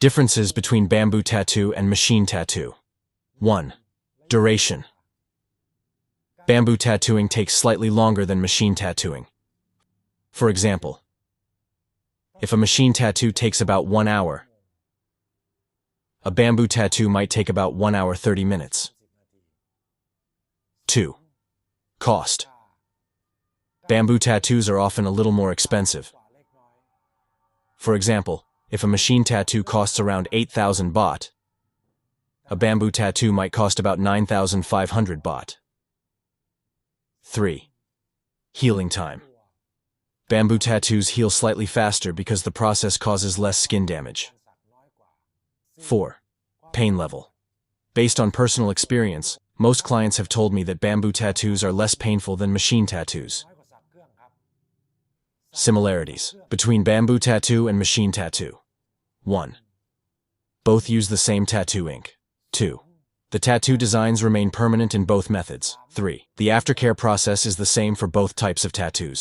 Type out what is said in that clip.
Differences between bamboo tattoo and machine tattoo. 1. Duration. Bamboo tattooing takes slightly longer than machine tattooing. For example, if a machine tattoo takes about 1 hour, a bamboo tattoo might take about 1 hour 30 minutes. 2. Cost. Bamboo tattoos are often a little more expensive. For example, if a machine tattoo costs around 8,000 baht, a bamboo tattoo might cost about 9,500 baht. 3. Healing time. Bamboo tattoos heal slightly faster because the process causes less skin damage. 4. Pain level. Based on personal experience, most clients have told me that bamboo tattoos are less painful than machine tattoos. Similarities between bamboo tattoo and machine tattoo. 1. Both use the same tattoo ink. 2. The tattoo designs remain permanent in both methods. 3. The aftercare process is the same for both types of tattoos.